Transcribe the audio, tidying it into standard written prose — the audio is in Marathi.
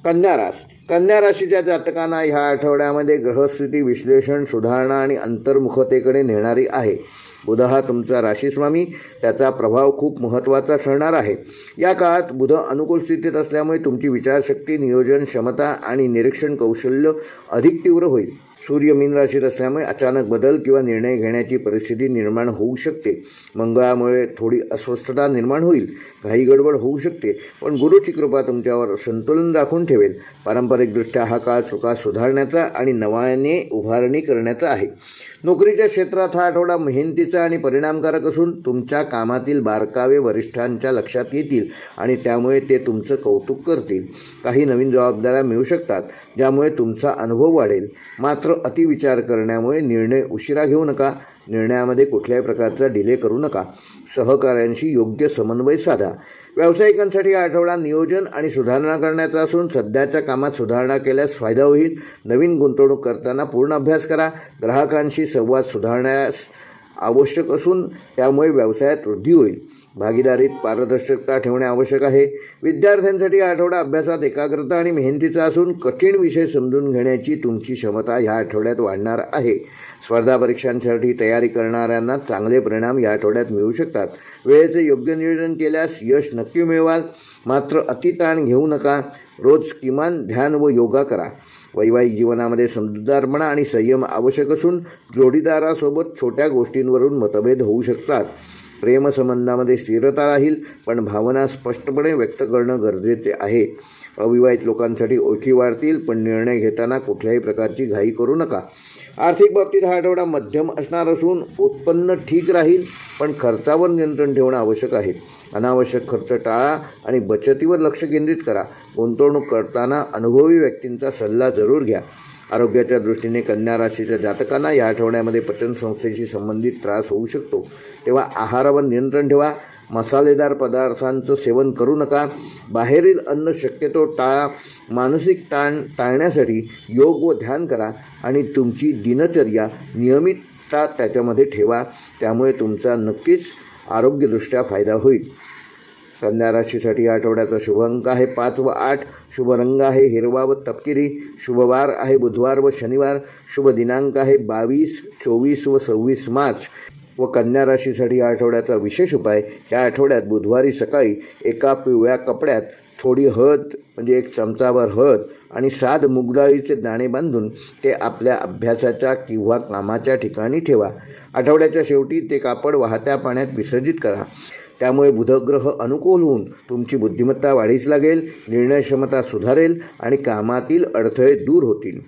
कन्या राशीच्या जातकांना ह्या आठवड्यामध्ये ग्रहस्थिती विश्लेषण, सुधारणा आणि अंतर्मुखतेकडे नेणारी आहे. बुध हा तुमचा राशीस्वामी, त्याचा प्रभाव खूप महत्त्वाचा ठरणार आहे. या काळात बुध अनुकूल स्थितीत असल्यामुळे तुमची विचारशक्ती, नियोजन क्षमता आणि निरीक्षण कौशल्य अधिक तीव्र होईल. सूर्य मीन राशीत असल्यामुळे अचानक बदल किंवा निर्णय घेण्याची परिस्थिती निर्माण होऊ शकते. मंगळामुळे थोडी अस्वस्थता निर्माण होईल, काही गडबड होऊ शकते, पण गुरुची कृपा तुमच्यावर संतुलन राखून ठेवेल. पारंपरिकदृष्ट्या हा काळ चुका सुधारण्याचा आणि नव्याने उभारणी करण्याचा आहे. नोकरीच्या क्षेत्रात हा आठवडा मेहनतीचा आणि परिणामकारक असून तुमच्या कामातील बारकावे वरिष्ठांच्या लक्षात येतील आणि त्यामुळे ते तुमचं कौतुक करतील. काही नवीन जबाबदाऱ्या मिळू शकतात ज्यामुळे तुमचा अनुभव वाढेल. मात्र अतिविचार करण्यामुळे निर्णय उशिरा घेऊ नका. निर्णयामध्ये कुठल्याही प्रकारचा डिले करू नका. सहकाऱ्यांशी योग्य समन्वय साधा. व्यावसायिकांसाठी हा आठवडा नियोजन आणि सुधारणा करण्याचा असून सध्याच्या कामात सुधारणा केल्यास फायदा होईल. नवीन गुंतवणूक करताना पूर्ण अभ्यास करा. ग्राहकांशी संवाद सुधारण्यास आवश्यक असून त्यामुळे व्यवसायात वृद्धी होईल. भागीदारीत पारदर्शकता ठेवणे आवश्यक आहे. विद्यार्थ्यांसाठी हा आठवडा अभ्यासात एकाग्रता आणि मेहनतीचा असून कठीण विषय समजून घेण्याची तुमची क्षमता ह्या आठवड्यात वाढणार आहे. स्पर्धा परीक्षांसाठी तयारी करणाऱ्यांना चांगले परिणाम या आठवड्यात मिळू शकतात. वेळेचे योग्य नियोजन केल्यास यश नक्की मिळवाल. मात्र अतिताण घेऊ नका. रोज किमान ध्यान व योगा करा. वैवाहिक जीवनामध्ये समजूतदारपणा आणि संयम आवश्यक असून जोडीदारासोबत छोट्या गोष्टींवरून मतभेद होऊ शकतात. प्रेमसंबंधामध्ये स्थिरता राहील, पण भावना स्पष्टपणे व्यक्त करणं गरजेचे आहे. अविवाहित लोकांसाठी ओळखी वाढतील, पण निर्णय घेताना कुठल्याही प्रकारची घाई करू नका. आर्थिक बाबतीत हा आठवडा मध्यम असणार असून उत्पन्न ठीक राहील, पण खर्चावर नियंत्रण ठेवणं आवश्यक आहे. अनावश्यक खर्च टाळा आणि बचतीवर लक्ष केंद्रित करा. गुंतवणूक करताना अनुभवी व्यक्तींचा सल्ला जरूर घ्या. आरोग्याच्या दृष्टीने कन्या राशीच्या जातकांना या आठवड्यामध्ये पचनसंस्थेशी संबंधित त्रास होऊ शकतो, तेव्हा आहारावर नियंत्रण ठेवा. मसालेदार पदार्थांचं सेवन करू नका. बाहेरील अन्न शक्यतो टाळा. मानसिक ताण टाळण्यासाठी योग व ध्यान करा आणि तुमची दिनचर्या नियमितता त्याच्यामध्ये ठेवा. त्यामुळे तुमचा नक्कीच आरोग्यदृष्ट्या फायदा होईल. कन्या राशीसाठी या आठवड्याचा शुभ अंक आहे 5 व 8. शुभ रंग आहे हिरवा व तपकिरी. शुभ वार आहे बुधवार व शनिवार. शुभ दिनांक आहे 22, 24 व 26 मार्च. व कन्या राशीसाठी या आठवड्याचा विशेष उपाय, या आठवड्यात बुधवारी सकाळी एका पिवळ्या कपड्यात थोडी हळद म्हणजे 1 चमचाभर हळद आणि 7 मूगडाळीचे दाणे बांधून ते आपल्या अभ्यासाच्या किंवा कामाच्या ठिकाणी ठेवा. आठवड्याच्या शेवटी ते कापड वाहत्या पाण्यात विसर्जित करा. त्यामुळे बुधग्रह अनुकूल होऊन तुमची बुद्धिमत्ता वाढीस लागेल, निर्णय क्षमता सुधारेल आणि कामातील अडथळे दूर होतील.